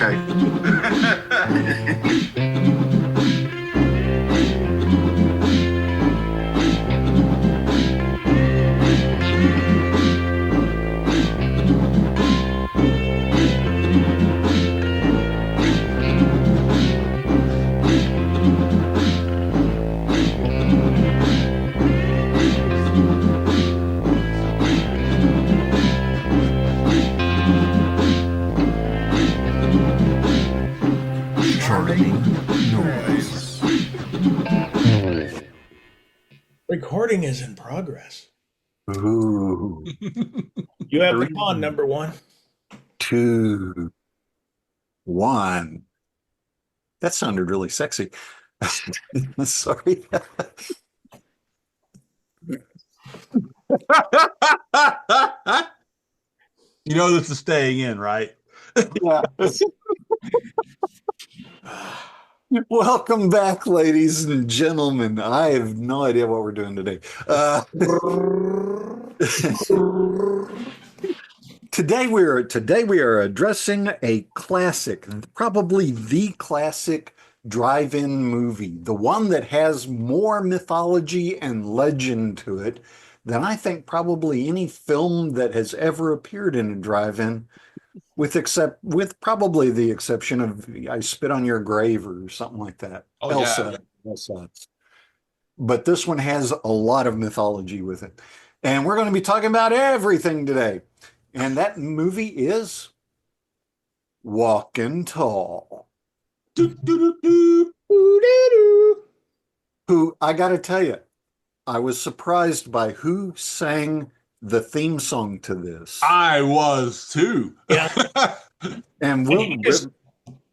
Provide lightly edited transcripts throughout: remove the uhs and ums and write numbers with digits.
Okay. Charming noise. Recording is in progress. Ooh. You have the 3, pawn, number one. 2, 1. That sounded really sexy. Sorry. You know this is staying in, right? Yeah. Welcome back, ladies and gentlemen. I have no idea what we're doing today. Today we are addressing a classic, probably the classic drive-in movie, the one that has more mythology and legend to it than I think probably any film that has ever appeared in a drive-in, with probably the exception of I Spit on Your Grave or something like that. Oh, Elsa. But this one has a lot of mythology with it. And we're going to be talking about everything today. And that movie is Walking Tall. Who, I got to tell you, I was surprised by who sang the theme song to this. I was too. Yeah. And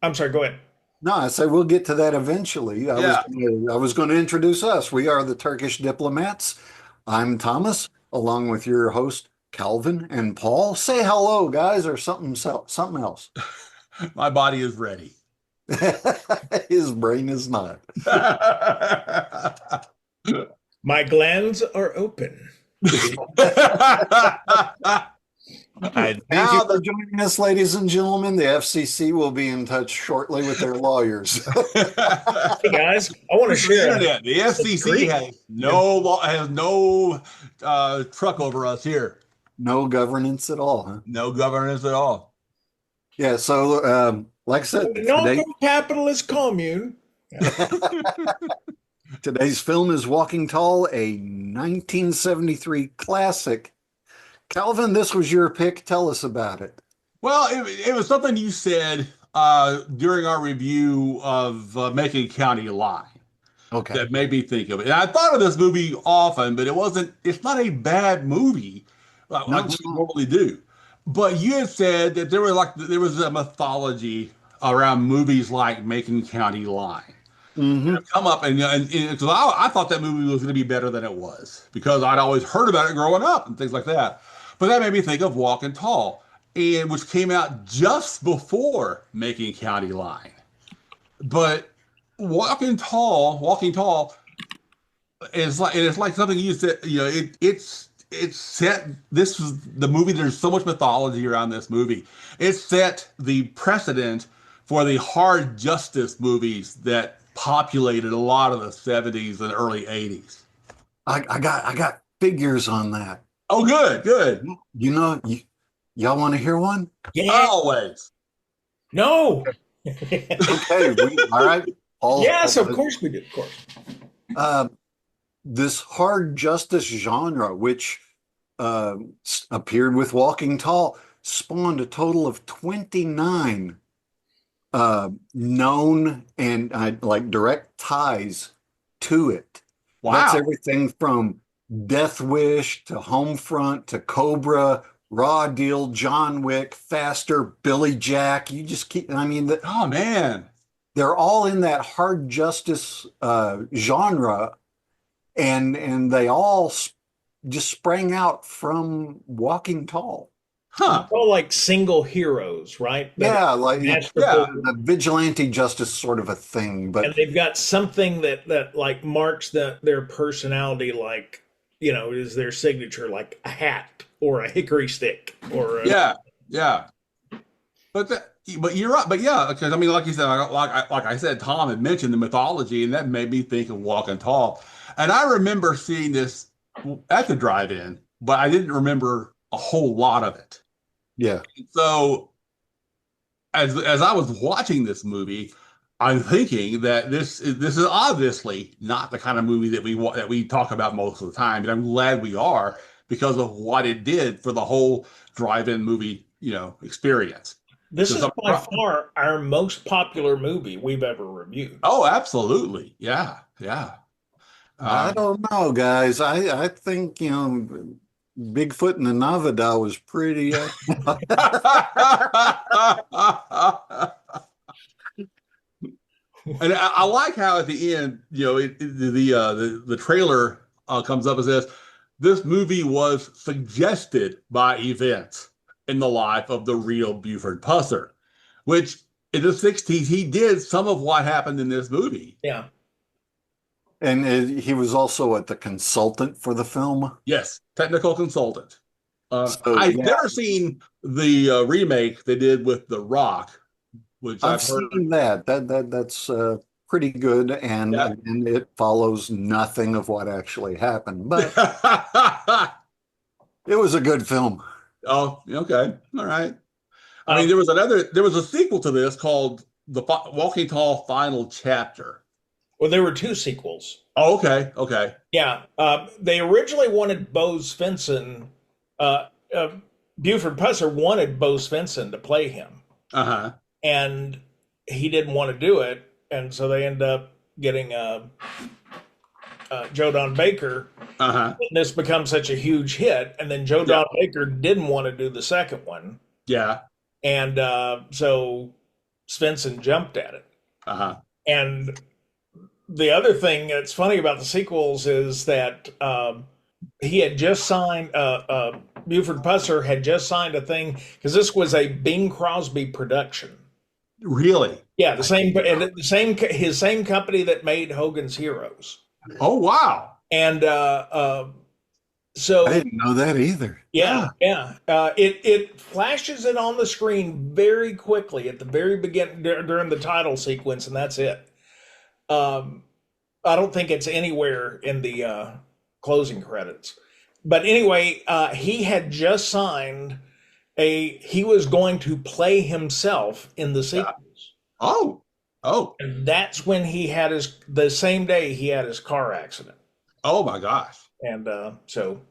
I'm sorry, go ahead. No, I say we'll get to that eventually. I was going to introduce us. We are the Turkish Diplomats. I'm Thomas, along with your host, Calvin and Paul. Say hello, guys, or something else. My body is ready. His brain is not. My glands are open. Thank you for joining us, ladies and gentlemen. The FCC will be in touch shortly with their lawyers. Hey guys, I want to share. The FCC has no truck over us here. No governance at all, huh? No governance at all. Yeah. So, like I said, No capitalist commune. Today's film is Walking Tall, a 1973 classic. Calvin, this was your pick. Tell us about it. Well, it was something you said during our review of Macon County Line that made me think of it. And I thought of this movie often, but it's not a bad movie like we normally do. But you had said that there was a mythology around movies like Macon County Line. Mm-hmm. Come up and because I thought that movie was going to be better than it was because I'd always heard about it growing up and things like that. But that made me think of Walking Tall, which came out just before Macon County Line. But Walking Tall is like something you said. You know, it's set. This was the movie. There's so much mythology around this movie. It set the precedent for the hard justice movies that populated a lot of the 70s and early 80s. I got figures on that. Oh, good. You know, y'all want to hear one? Yeah. Always. No. Okay. All right. Yes, of course we do. Of course. This hard justice genre, which appeared with Walking Tall, spawned a total of 29 known and like direct ties to it. Wow. That's everything from Death Wish to Homefront to Cobra, Raw Deal, John Wick, Faster, Billy Jack. You just keep, Oh man. They're all in that hard justice genre, and they all just sprang out from Walking Tall. Huh. All like single heroes, right? Yeah, like the vigilante justice sort of a thing, but and they've got something that like marks their personality, like, you know, is their signature, like a hat or a hickory stick or Yeah. But that, but you're right. But yeah, because I mean, like you said, like I said, Tom had mentioned the mythology, and that made me think of Walking Tall. And I remember seeing this at the drive-in, but I didn't remember a whole lot of it. Yeah. So as I was watching this movie, I'm thinking that this is obviously not the kind of movie that we talk about most of the time, and I'm glad we are because of what it did for the whole drive-in movie, experience. This Because is by far our most popular movie we've ever reviewed. oh, absolutely, yeah, yeah. I Um, don't know, guys. I think, Bigfoot and the Navajo was pretty. And I like how at the end, the trailer comes up and says this movie was suggested by events in the life of the real Buford Pusser, which in the '60s he did some of what happened in this movie. Yeah. And he was also the consultant for the film. Yes, technical consultant. So I've yeah, never seen the remake they did with The Rock, which I've I've heard. seen that. That's pretty good. And Yeah. again, it follows nothing of what actually happened, but it was a good film. Oh, okay. All right. I mean, Um, there was a sequel to this called Walking Tall Final Chapter. well, there were two sequels. Oh, okay. Okay. Yeah. They originally wanted Bo Svensson, uh, uh, Buford Pusser wanted Bo Svensson to play him, Uh-huh. and he didn't want to do it. And so they end up getting Joe Don Baker. Uh-huh. This becomes such a huge hit. And then Joe Yeah. Don Baker didn't want to do the second one. Yeah. And so Svensson jumped at it. Uh-huh. And the other thing that's funny about the sequels is that he had just signed, Buford Pusser had just signed a thing because this was a Bing Crosby production. Really? Yeah, his same company that made Hogan's Heroes. Oh, wow. And I so didn't know that either. yeah. It flashes it on the screen very quickly at the very beginning during the title sequence, and that's it. Um, I don't think it's anywhere in the closing credits. But anyway, he had just signed he was going to play himself in the Yeah. sequels. Oh. Oh. And that's when the same day he had his car accident. Oh my gosh. And so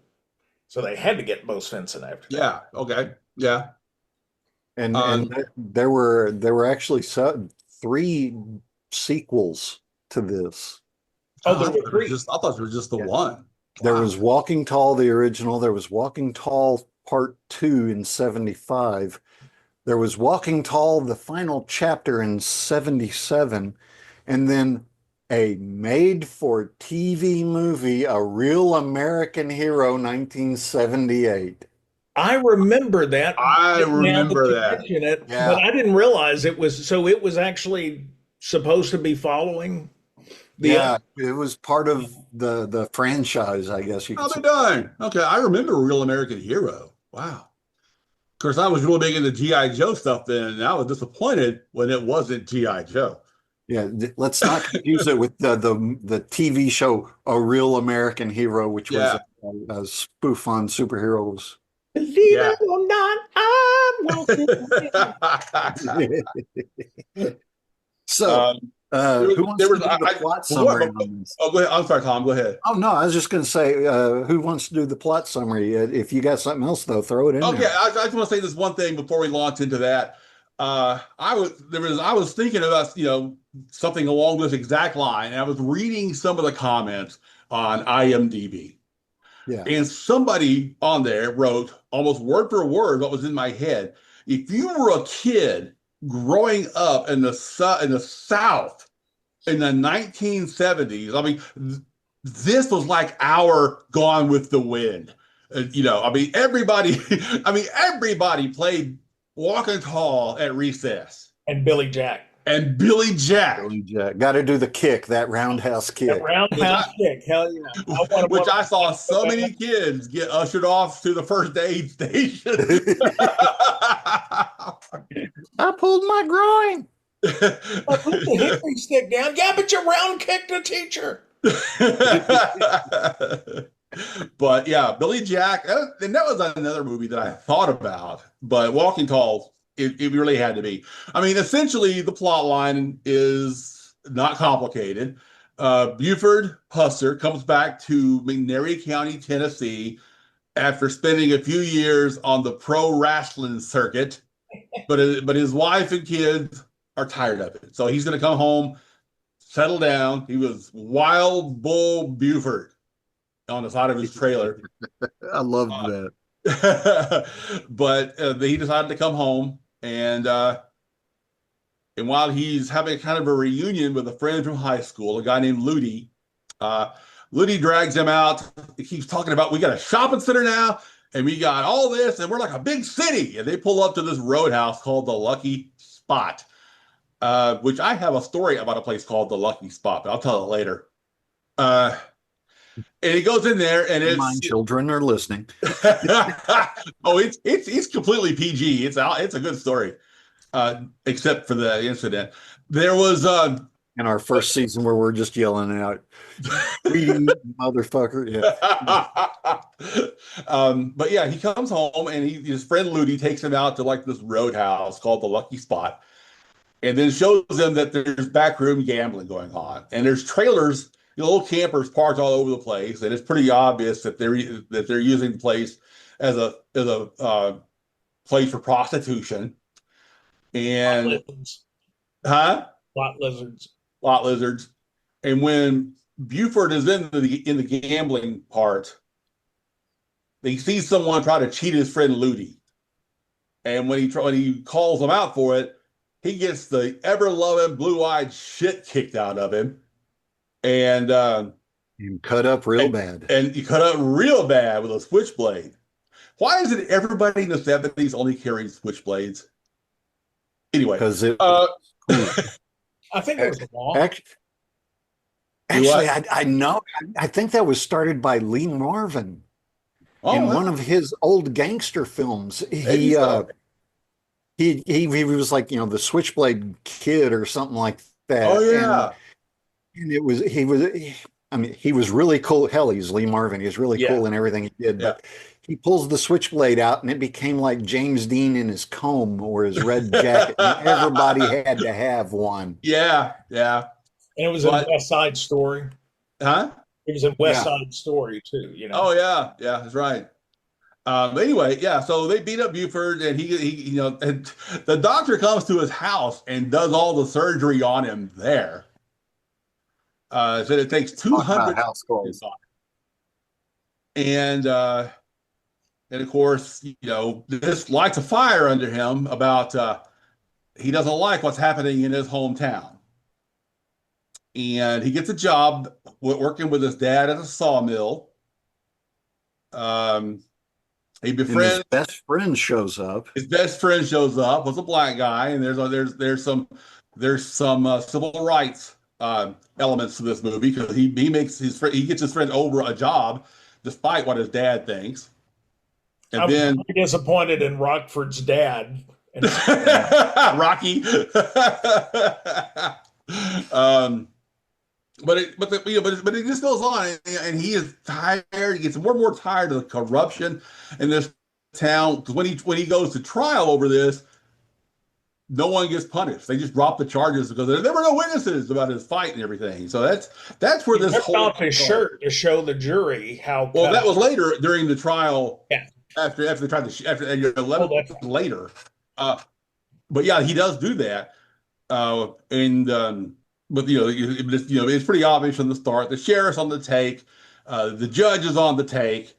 they had to get Bo Svensson after that. Yeah. Okay. Yeah. And there were actually three sequels to this. Oh, there were three. I thought there was just the Yeah. one. There Wow. was Walking Tall, the original. There was Walking Tall Part 2 in 75. There was Walking Tall, the final chapter in 77. And then a made-for-TV movie, A Real American Hero, 1978. I remember that I now that remember you that. mention it, Yeah. but I didn't realize it was actually supposed to be following the Yeah, it was part of the franchise, I guess you How could they say. done? Okay, I remember Real American Hero. Wow. Of course, I was really big into G.I. Joe stuff then, and I was disappointed when it wasn't G.I. Joe. Yeah, let's not confuse it with the TV show A Real American Hero, which was Yeah, a spoof on superheroes. Believe yeah. it or not, I'm walking. So, who wants there to was, do the plot before, summary on this? oh, go ahead. I'm sorry, Tom. Go ahead. Oh no, I was just going to say, who wants to do the plot summary? If you got something else, though, throw it in Okay, there. I just want to say this one thing before we launch into that. I was thinking about something along this exact line, and I was reading some of the comments on IMDb. Yeah, And somebody on there wrote almost word for word what was in my head. If you were a kid growing up in the South in the 1970s, I mean, this was like our Gone with the Wind. I mean, everybody played Walking Tall at recess. And Billy Jack. and Billy Jack, Billy Jack. Got to do the kick, that roundhouse That kick. which roundhouse I kick, hell yeah! I want which I saw so one. many kids get ushered off to the first aid station. I pulled my groin. I put the Henry stick down. Yeah, but you round kicked a teacher. But yeah, Billy Jack, and that was another movie that I thought about, but Walking Tall, it really had to be. I mean, essentially, the plot line is not complicated. Buford Pusser comes back to McNairy County, Tennessee, after spending a few years on the pro wrestling circuit, but his wife and kids are tired of it, so he's going to come home, settle down. He was Wild Bull Buford on the side of his trailer. I loved that. But he decided to come home, and while he's having kind of a reunion with a friend from high school, a guy named Ludi, uh, Ludi drags him out. He keeps talking about, we got a shopping center now, and we got all this, and we're like a big city. And they pull up to this roadhouse called the Lucky Spot, which I have a story about a place called the Lucky Spot, but I'll tell it later. Uh, and he goes in there, and Mine it's children are listening. oh, it's completely PG. It's a good story, except for the incident. There was In our first season where we're just yelling out, "Greedy motherfucker." Yeah. but yeah, he comes home and his friend Ludi takes him out to like this roadhouse called the Lucky Spot, and then shows them that there's backroom gambling going on, and there's trailers, little campers parked all over the place, and it's pretty obvious that they're using the place as a place for prostitution. Lot And lizards. huh? Lot lizards. Lot lizards. And when Buford is in the gambling part, he sees someone try to cheat his friend Ludi. And when he calls him out for it, he gets the ever loving blue eyed shit kicked out of him, and And cut up real bad. and he cut up real bad with a switchblade. Why is it everybody in the 70s only carrying switchblades? Anyway, Because it was cool. I think it was the law. Actually, I know. I think that was started by Lee Marvin oh, in wow. one of his old gangster films. Maybe He so. he was like, the Switchblade Kid or something like that. Oh yeah, And it was I mean, he was really cool. Hell, he's Lee Marvin. He was really yeah, cool in everything he did. yeah. But he pulls the switchblade out, and it became like James Dean in his comb or his red jacket. And everybody had to have one. Yeah, yeah. And it was in But West Side Story. huh? It was in West Yeah. Side Story too, Oh yeah, yeah, that's right. Anyway, yeah, so they beat up Buford, and and the doctor comes to his house and does all the surgery on him there. Said it takes Talk about 200 house calls. and of course, this lights a fire under him about he doesn't like what's happening in his hometown. And he gets a job working with his dad at a sawmill. He And his befriends best friend shows up. his best friend shows up, was a black guy, and there's some civil rights elements to this movie because he gets his friend over a job despite what his dad thinks, I and was then really disappointed in Rockford's dad. And Rocky. um, but it just goes on, and he is tired. He gets more and more tired of the corruption in this town. Because when he goes to trial over this, no one gets punished. They just drop the charges because there were no witnesses about his fight and everything. So that's where he this ripped whole off his shirt to show the jury how. Well, that was later during the trial. Yeah. After they tried to after 11 that's later. But yeah, he does do that. And but it's pretty obvious from the start. The sheriff's on the take, the judge is on the take.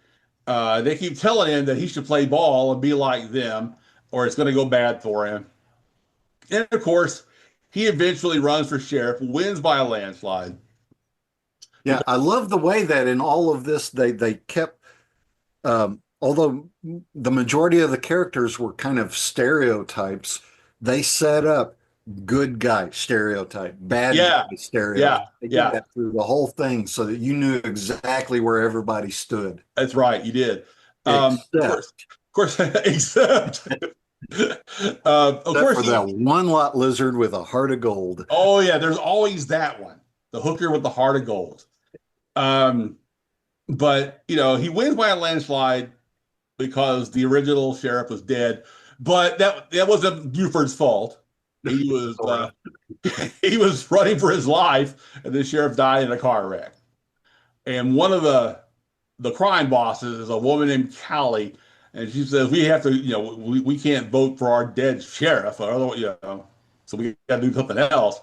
They keep telling him that he should play ball and be like them, or it's going to go bad for him. And of course, he eventually runs for sheriff, wins by a landslide. Yeah, I love the way that in all of this they kept, although the majority of the characters were kind of stereotypes, they set up good guy stereotype, bad Yeah, guy stereotype. yeah, They did yeah. that through the whole thing so that you knew exactly where everybody stood. That's right. You did. Of course, Except of course, except, of except course, for that one lot lizard with a heart of gold. oh yeah, there's always that one, the hooker with the heart of gold. Um, but he wins by a landslide because the original sheriff was dead. But that wasn't Buford's fault. He was Sort of. he was running for his life, and the sheriff died in a car wreck. And one of the crime bosses is a woman named Callie, and she says we have to, we can't vote for our dead sheriff, or otherwise, so we got to do something else.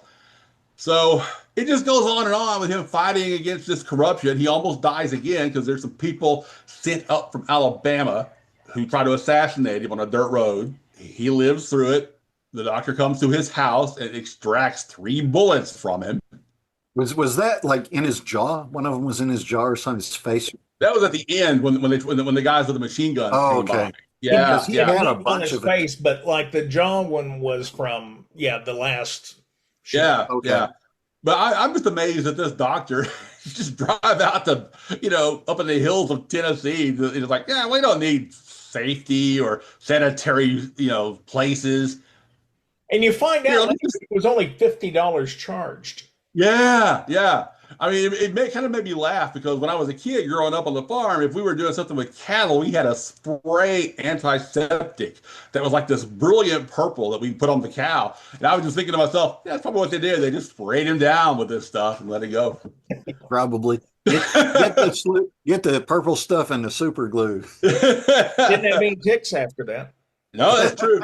So it just goes on and on with him fighting against this corruption. He almost dies again because there's some people sent up from Alabama who try to assassinate him on a dirt road. He lives through it. The doctor comes to his house and extracts 3 bullets from him. Was that like in his jaw? One of them was in his jaw or something, his face. That was at the end when the guys with the machine guns Oh, came by. okay. Yeah, Because he yeah, had a On bunch his of it. face, but like the jaw one was from, yeah, the last shoot. yeah, Okay. yeah. But I'm just amazed that this doctor just drive out to, up in the hills of Tennessee. It's like, yeah, we don't need safety or sanitary, places. And you find Here, out let me later just, it was only $50 charged. yeah, yeah. I mean, kind of made me laugh because when I was a kid growing up on the farm, if we were doing something with cattle, we had a spray antiseptic that was like this brilliant purple that we put on the cow. And I was just thinking to myself, yeah, that's probably what they did. They just sprayed him down with this stuff and let it go. Probably. Get the purple stuff and the super glue. Didn't have any ticks after that. No, that's true.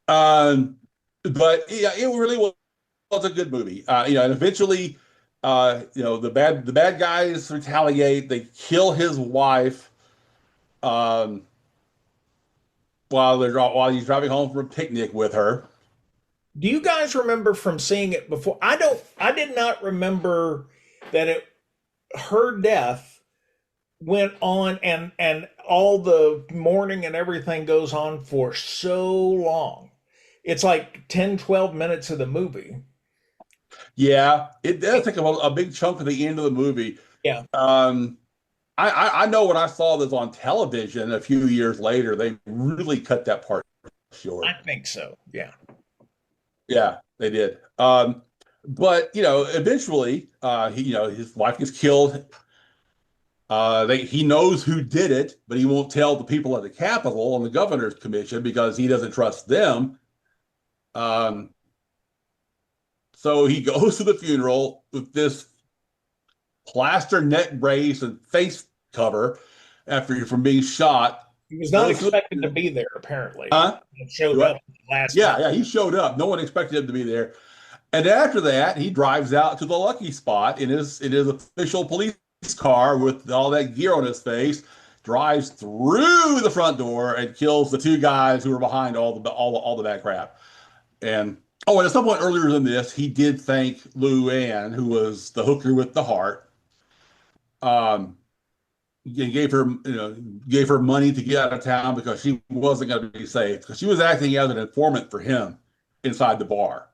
Um, but yeah, it really was a good movie. And eventually, the bad guys retaliate. They kill his wife um, while he's driving home from a picnic with her. Do you guys remember from seeing it before? I did not remember that her death went on and all the mourning and everything goes on for so long. It's like 10, 12 minutes of the movie. Yeah, it does take a big chunk of the end of the movie. Yeah. Um, I know when I saw this on television a few years later, they really cut that part short. I think so. Yeah. Yeah, they did. But eventually, his wife gets killed. He knows who did it, but he won't tell the people at the Capitol and the governor's commission because he doesn't trust them. Um, so he goes to the funeral with this plaster neck brace and face cover from being shot. He was not Goes to expected the, to be there, apparently. huh? He showed What? up last Yeah, minute. yeah, he showed up. No one expected him to be there. And after that, he drives out to the lucky spot in his official police car with all that gear on his face, drives through the front door and kills the 2 guys who were behind all the bad crap. And at some point earlier than this, he did thank Lou Ann, who was the hooker with the heart. Um, he gave her money to get out of town because she wasn't going to be safe because she was acting as an informant for him inside the bar.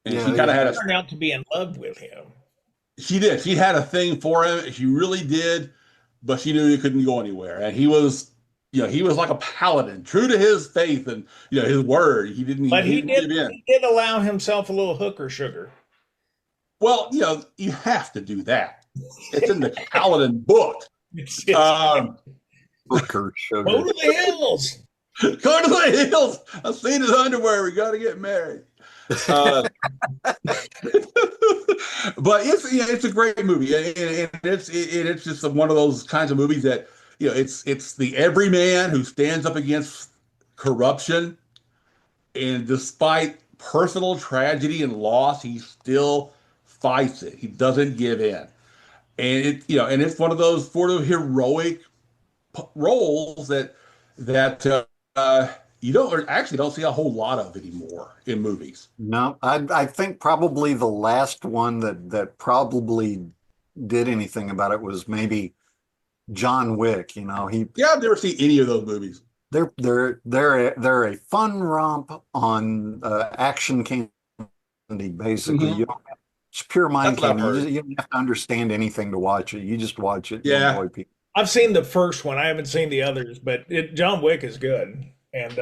And Yeah, she kind of had She a turned out to be in love with him. she did. She had a thing for him. She really did, but she knew he couldn't go anywhere. And he was like a paladin, true to his faith and his word. But He didn't give in. he did allow himself a little hooker sugar. Well, you have to do that. It's in the paladin book. Um, Booker Go sugar. to the hills. Go to the hills. I've seen his underwear. We got to get married. Uh, but it's a great movie, and it's just one of those kinds of movies that it's the everyman who stands up against corruption, and despite personal tragedy and loss, he still fights it. He doesn't give in, and it's one of those sort of heroic roles that you don't see a whole lot of anymore in movies. No, I think probably the last one that probably did anything about it was maybe John Wick. Yeah, I've never seen any of those movies. They're a fun romp on action candy, basically. Hmm. It's pure That's mind what I've candy. heard. You don't have to understand anything to watch it. You just watch it and Yeah. enjoy people. I've seen the first one. I haven't seen the others, but John Wick is good, and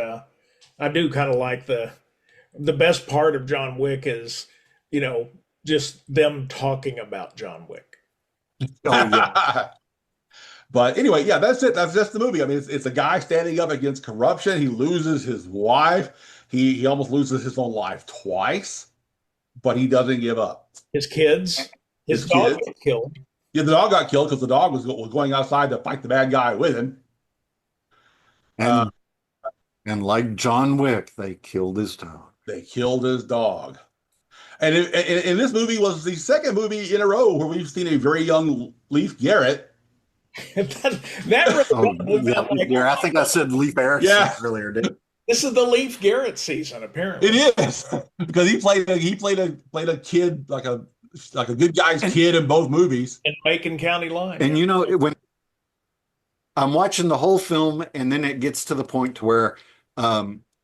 I do kind of like the best part of John Wick is, you know, just them talking about John Wick. Oh yeah. But anyway, yeah, that's it. That's just the movie. I mean, it's a guy standing up against corruption. He loses his wife. He almost loses his own life twice, but he doesn't give up. His kids, His his dog kids. gets killed. Yeah, the dog got killed because the dog was going outside to fight the bad guy with him. Uh, And and like John Wick, they killed his dog. they killed his dog. And this movie was the second movie in a row where we've seen a very young Leif Garrett. That really Oh blew me yeah, up. Like, yeah. I think I said Leif Erikson Yeah, earlier, didn't this is the Leif Garrett season, apparently, it is because he played a kid like a good guy's I? kid in both movies. in Macon County line. And Yeah. you know, when I'm watching the whole film, and then it gets to the point to where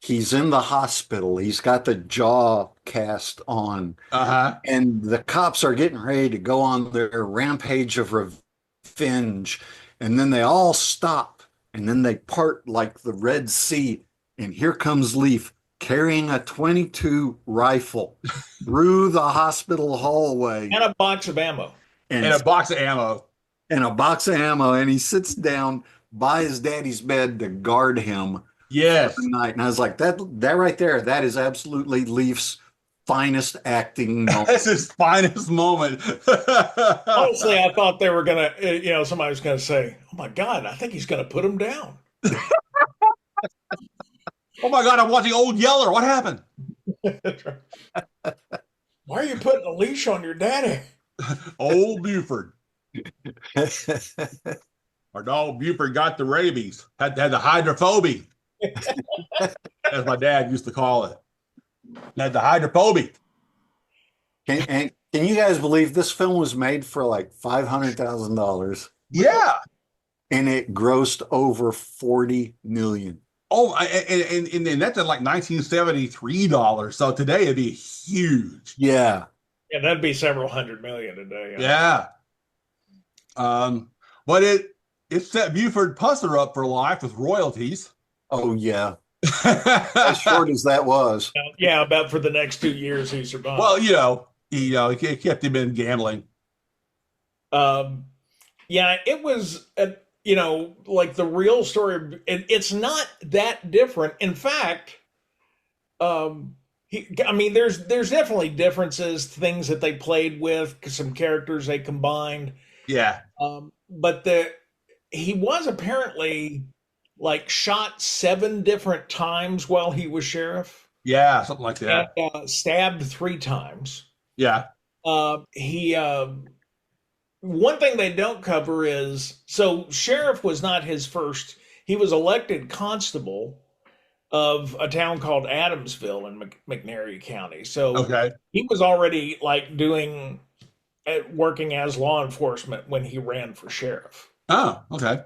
he's in the hospital. He's got the jaw cast on, Uh-huh. and the cops are getting ready to go on their rampage of revenge. And then they all stop, and then they part like the Red Sea. And here comes Leaf carrying a 22 rifle through the hospital hallway And a box of ammo. And and a box of ammo. a box of ammo, and he sits down by his daddy's bed to guard him for Yes. the night. And I was like, that right there, that is absolutely Leaf's finest acting moment. That's his finest moment. Honestly, I thought they were gonna, somebody was gonna say, "Oh my God, I think he's gonna put him down." Oh my God, I'm watching Old Yeller. What happened? Why are you putting a leash on your daddy? Old Buford. Our dog Buford got the rabies. Had the hydrophobia, as my dad used to call it. Had the hydrophobia. Can you guys believe this film was made for like $500,000 Yeah. and it grossed over 40 million? Oh, and that's at like $1973. So today it'd be huge. Yeah. Yeah, that'd be several hundred million today. Yeah. But it set Buford Pusser up for life with royalties. Oh yeah. As short as that was. Yeah, about for the next 2 years he survived. Well, it kept him in gambling. Yeah, it was, like the real story. It's not that different. In fact, I mean, there's definitely differences, things that they played with, some characters they combined. Yeah. But he was apparently like shot 7 different times while he was sheriff, Yeah, something like that. and stabbed 3 times. Yeah. He One thing they don't cover is, so sheriff was not his first. He was elected constable of a town called Adamsville in McNairy County. So Okay. he was already like working as law enforcement when he ran for sheriff. Oh, okay.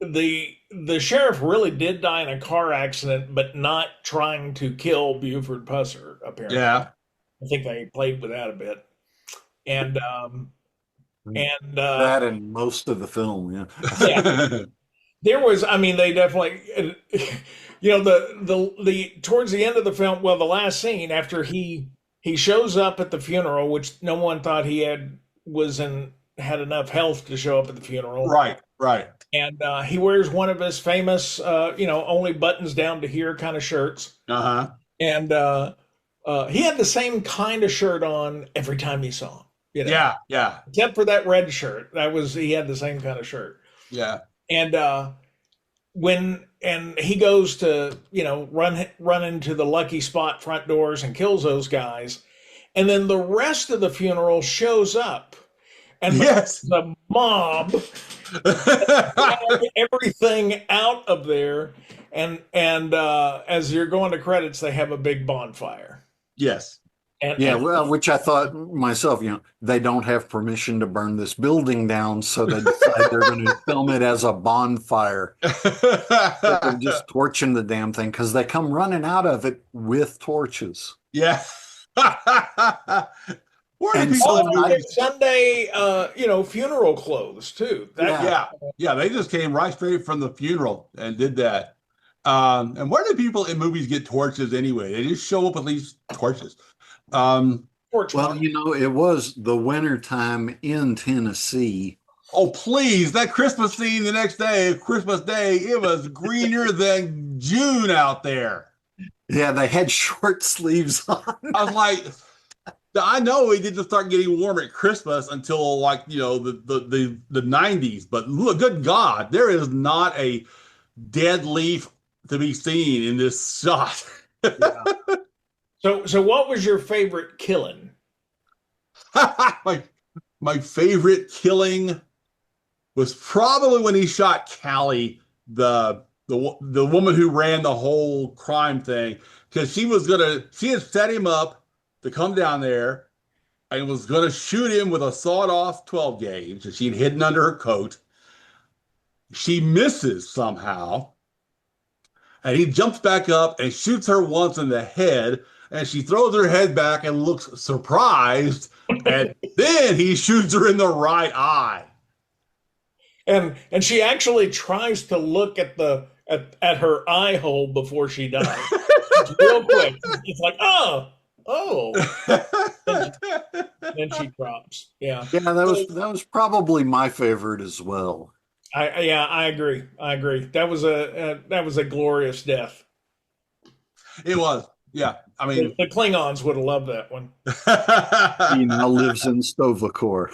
The sheriff really did die in a car accident, but not trying to kill Buford Pusser, apparently. Yeah. I think they played with that a bit. And That and most of the film, yeah. yeah, there was, I mean, they definitely, the towards the end of the film, well, the last scene after he shows up at the funeral, which no one thought he had enough health to show up at the funeral. Right. Right. And he wears one of his famous, only buttons down to here kind of shirts. Uh-huh. And he had the same kind of shirt on every time you saw him. Yeah. Yeah. Except for that red shirt. He had the same kind of shirt. Yeah. And when he goes to, run into the Lucky Spot front doors and kills those guys. And then the rest of the funeral shows up. And Yes. the mob everything out of there, and as you're going to credits, they have a big bonfire. Yes. Yeah, and well, which I thought myself, they don't have permission to burn this building down, so they decide they're going to film it as a bonfire instead of just torching the damn thing because they come running out of it with torches. Yeah. Where do And people in all of their movies? Sunday, funeral clothes too. That yeah, Yeah, yeah, they just came right straight from the funeral and did that. And where do people in movies get torches anyway? They just show up with these torches. Um, torch well, mark. it was the winter time in Tennessee. oh, please, that Christmas scene the next day, Christmas Day, it was greener than June out there. Yeah, they had short sleeves on. I was like, I know it didn't start getting warm at Christmas until like, the 90s, but look, good God, there is not a dead leaf to be seen in this shot. Yeah. So what was your favorite killing? my my favorite killing was probably when he shot Callie, the woman who ran the whole crime thing, because she had set him up to come down there and was gonna shoot him with a sawed-off 12 gauge that she'd hidden under her coat. She misses somehow, and he jumps back up and shoots her once in the head, and she throws her head back and looks surprised, and then he shoots her in the right eye. And she actually tries to look at her eye hole before she dies. It's real quick. It's like, oh, then she drops. Yeah. Yeah, that was probably my favorite as well. I agree. I agree. That was a glorious death. It was, yeah. I The, mean, the Klingons would have loved that one. He now lives in Stovacor.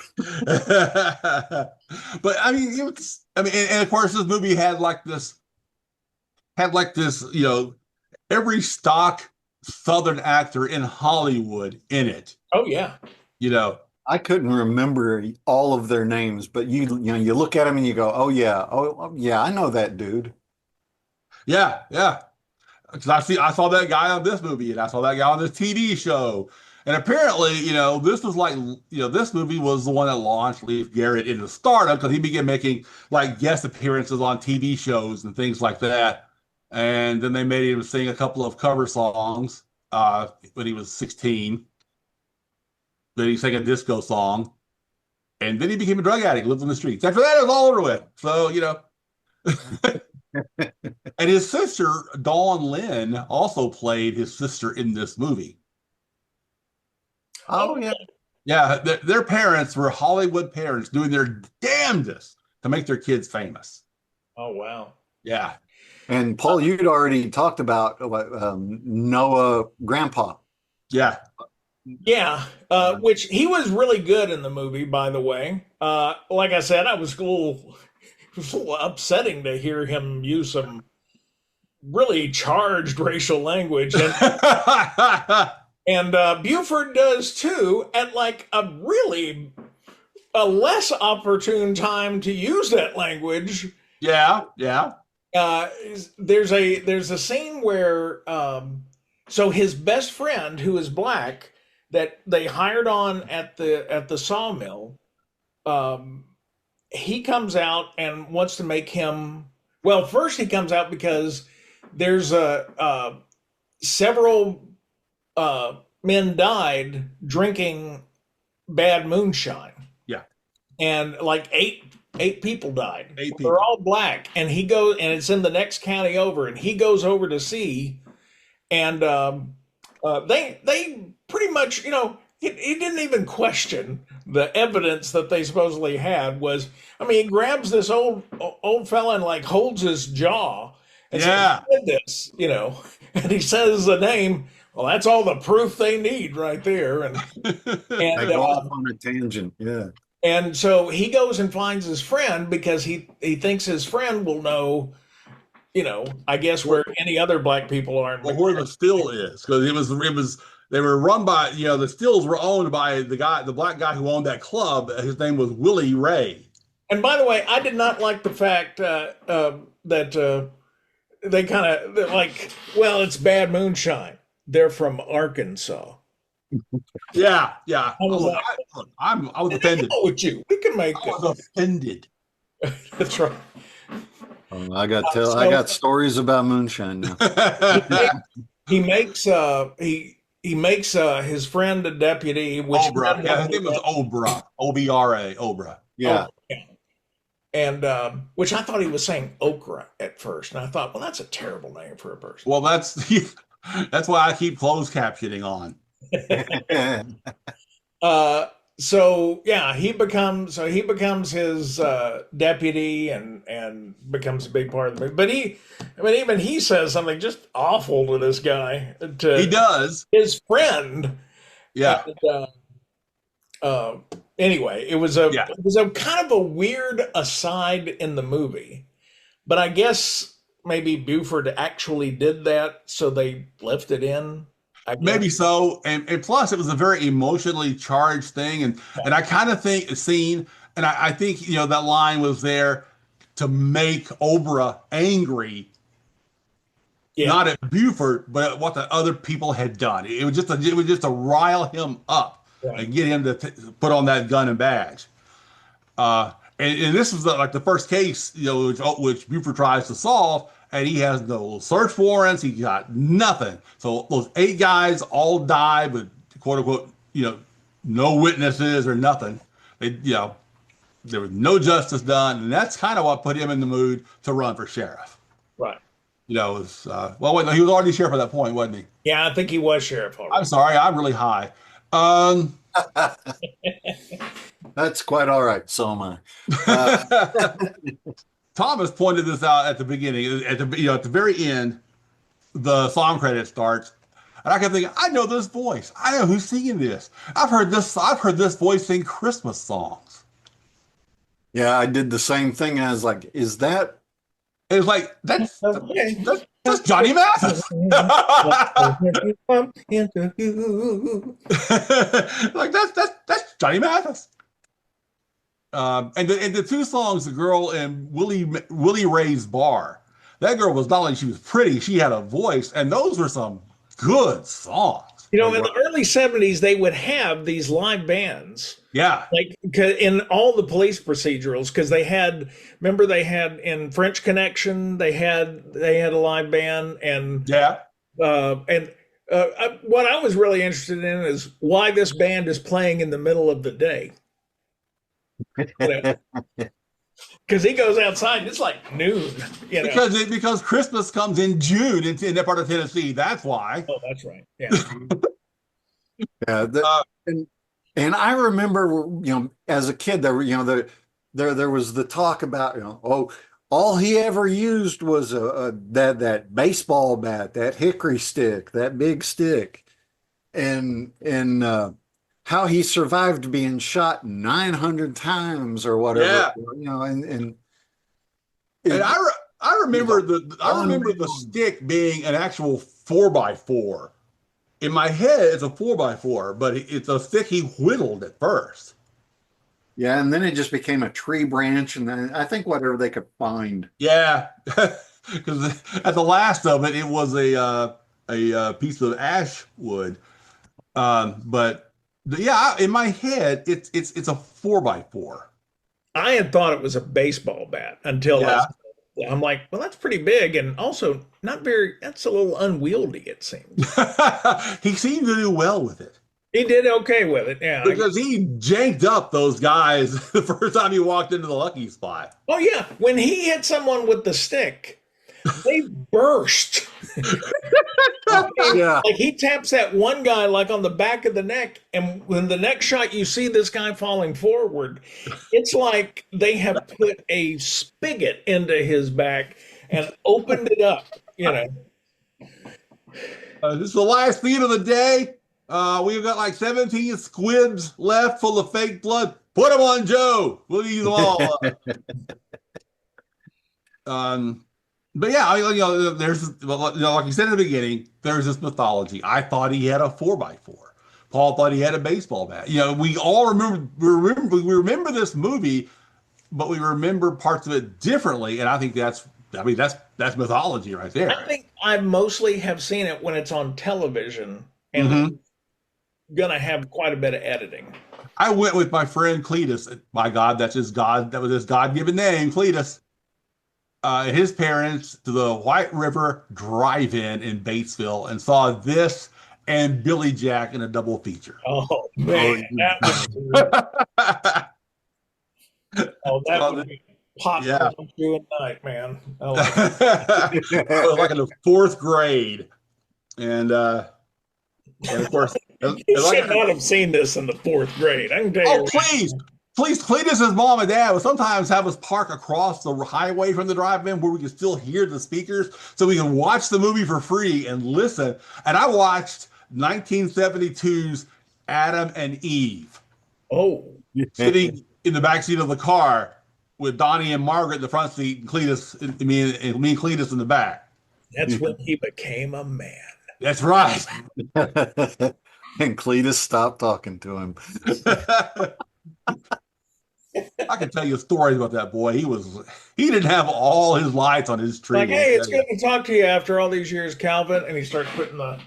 but I mean, and of course, this movie had like this, every stock Southern actor in Hollywood in it. Oh yeah. You know, I couldn't remember all of their names, but you look at them and you go, oh yeah, I know that dude. yeah, yeah. Because I saw that guy on this movie, and I saw that guy on this TV show, and apparently, this was like, this movie was the one that launched Leif Garrett into stardom because he began making like guest appearances on TV shows and things like that, and then they made him sing a couple of cover songs when he was 16. Then he sang a disco song, and then he became a drug addict, lived on the streets. After that, it was all over with. So, and his sister, Dawn Lynn, also played his sister in this movie. Oh yeah. Yeah, their parents were Hollywood parents doing their damnedest to make their kids famous. Oh wow. Yeah. And Paul, you'd already talked about Noah Grandpa. Yeah. Yeah, which he was really good in the movie, by the way. Like I said, it was a little upsetting to hear him use some really charged racial language, and Buford does too, at like a less opportune time to use that language. Yeah. Yeah. Uh, there's a scene where so his best friend, who is black, that they hired on at the sawmill, he comes out and wants to make him. Well, first he comes out because there's several men died drinking bad moonshine, Yeah. and like eight people died. Eight They're people. all black, and he goes, and it's in the next county over, and he goes over to see, and they pretty much, he didn't even question the evidence that they supposedly had. Was, I mean, he grabs this old fella and like holds his jaw and Yeah. says, "Who did this?" And he says the name. Well, that's all the proof they need right there, and They and go off on a tangent. Yeah. and so he goes and finds his friend because he thinks his friend will know, I guess where any other black people are. Well, where the still is, because they were run by, the stills were owned by the black guy who owned that club. His name was Willie Ray. And by the way, I did not like the fact that they kind of like, well, it's bad moonshine. They're from Arkansas. Yeah, yeah. I was like, I was "What the offended. hell with you? We can make I it." was offended. That's right. I So got stories about moonshine now. he makes he makes he makes his friend a deputy, which Obra. Yeah, his name was Obra. Obra. Obra. oh, Yeah. yeah. And which I thought he was saying okra at first, and I thought, well, that's a terrible name for a person. Well, that's why I keep closed captioning on. Uh, so yeah, he becomes his deputy and becomes a big part of the movie. But I mean, even he says something just awful to this guy, He to does. his friend. Yeah, And uh, anyway, yeah. it was a kind of a weird aside in the movie, but I guess maybe Buford actually did that, so they left it in. I guess. Maybe so, and plus it was a very emotionally charged thing, and I kind of think scene, and I think that line was there to make Obra angry, Yeah, not at Buford, but at what the other people had done. It was just to rile him up right. and get him to put on that gun and badge. And this was like the first case, which Buford tries to solve, and he has no search warrants. He got nothing. So those 8 guys all died with quote unquote, no witnesses or nothing. There was no justice done, and that's kind of what put him in the mood to run for sheriff. Right. It was well, wait, no, he was already sheriff at that point, wasn't he? Yeah, I think he was sheriff I'm already. sorry, I'm really high. Um, That's quite all right. So am I. Uh, Thomas pointed this out at the beginning, at the very end, the song credit starts, and I kept thinking, I know this voice. I know who's singing this. I've heard this voice sing Christmas songs. yeah, I did the same thing. I was like, is that? It was like Okay. that's Johnny Mathis. Like that's Johnny Mathis. And the 2 songs, the girl and Willie Ray's Bar. That girl was not only she was pretty, she had a voice, and those were some good songs. You They know, in were. the early 70s, they would have these live bands, Yeah, like in all the police procedurals, because remember they had in French Connection, they had a live band, yeah. what I was really interested in is why this band is playing in the middle of the day. You know, because he goes outside and it's like noon. You know. Because Christmas comes in June in that part of Tennessee. That's why. Oh, that's right. Yeah. Yeah, Uh, and and I remember, as a kid, there were, there was the talk about, oh, all he ever used was that baseball bat, that hickory stick, that big stick, and how he survived being shot 900 times or whatever, yeah. and And it, I remember the stick being an actual 4x4. In my head, it's a 4x4, but it's a stick he whittled at first. yeah, and then it just became a tree branch, and then I think whatever they could find. Yeah, because at the last of it, it was a piece of ash wood. But yeah, in my head, it's a 4x4. I had thought it was a baseball bat until Yeah. I'm like, well, that's pretty big and also not very, that's a little unwieldy, it seems. He seemed to do well with it He did okay with it. Yeah. because he janked up those guys the first time he walked into the lucky spot. Oh, yeah. When he hit someone with the stick, they burst. Yeah, Like he taps that one guy like on the back of the neck, and when the next shot you see this guy falling forward, it's like they have put a spigot into his back and opened it up. You know, This is the last scene of the day. We've got like 17 squibs left full of fake blood. Put them on Joe. We'll use them all up. But yeah, there's like you said in the beginning, there's this mythology. I thought he had a 4x4. Paul thought he had a baseball bat. We all remember this movie, but we remember parts of it differently. And I think that's mythology right I there. think I mostly have seen it when it's on television, and Hmm. gonna have quite a bit of editing. I went with my friend Cletus. My God, that's his God. That was his God-given name, Cletus. And his parents to the White River Drive-In in Batesville and saw this and Billy Jack in a double feature. Oh man, that would be Yeah. popcorn through a night, man. I like I was like in the fourth grade, and of course, you should not have seen this in the fourth grade. I can tell you. oh please, Cletus's mom and dad would sometimes have us park across the highway from the drive-in where we could still hear the speakers, so we can watch the movie for free and listen. And I watched 1972's Adam and Eve, Oh, sitting in the back seat of the car with Donnie and Margaret in the front seat, and Cletus, me and Cletus in the back. that's when he became a man. That's right. And Cletus stopped talking to him. I can tell you stories about that boy. He didn't have all his lights on his tree. Like, hey, it's good to talk to you after all these years, Calvin. And he started putting the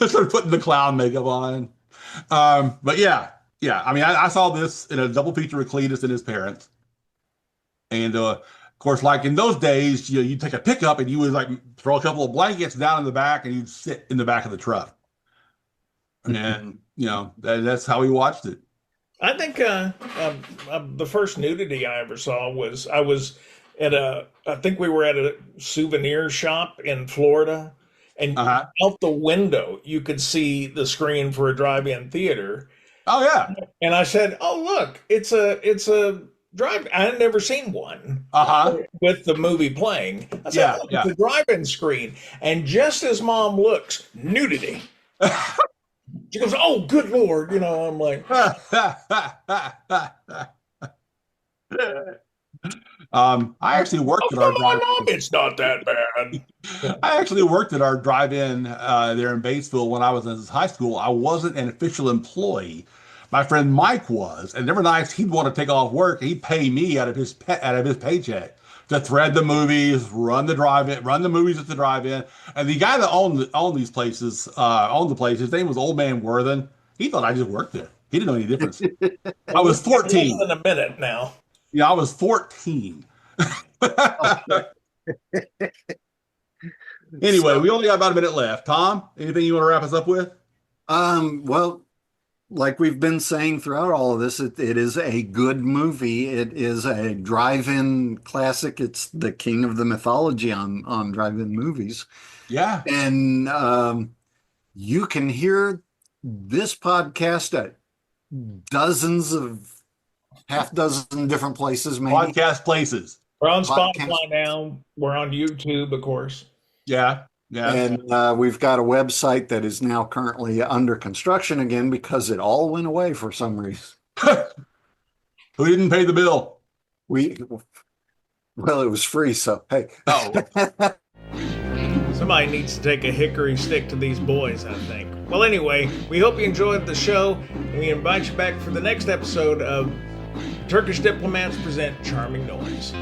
Started putting the clown makeup on. But yeah. I mean, I saw this in a double feature with Cletus and his parents. And of course, like in those days, you'd take a pickup and you would like throw a couple of blankets down in the back and you'd sit in the back of the truck. And that's how we watched it. I think the first nudity I ever saw was I think we were at a souvenir shop in Florida, and out the window you could see the screen for a drive-in theater. Oh yeah. And I said, "Oh look, it's a drive." I had never seen one with the movie playing. I said, "Oh, it's a drive-in screen," and just as Mom looks, nudity. She goes, "Oh, good Lord!" I'm like, I actually worked at our drive-in. Mom, it's not that bad. I actually worked at our drive-in there in Batesville when I was in high school. I wasn't an official employee. My friend Mike was, and every night he'd want to take off work. He'd pay me out of his paycheck to thread the movies, run the movies at the drive-in. And the guy that owned the place, his name was Old Man Worthen. He thought I just worked there. He didn't know any difference. I was 14. Less than a minute now. Yeah, I was 14. Anyway, we only got about a minute left. Tom, anything you want to wrap us up with? Well, like we've been saying throughout all of this, it is a good movie. It is a drive-in classic. It's the king of the mythology on drive-in movies. Yeah. And you can hear this podcast at half dozen different places, maybe. Podcast places. We're on Spotify now. We're on YouTube, of course. Yeah. And we've got a website that is now currently under construction again because it all went away for some reason. Who didn't pay the bill? Well, it was free, so hey. Oh. Somebody needs to take a hickory stick to these boys, I think. Well, anyway, we hope you enjoyed the show, and we invite you back for the next episode of Turkish Diplomats Present Charming Noise.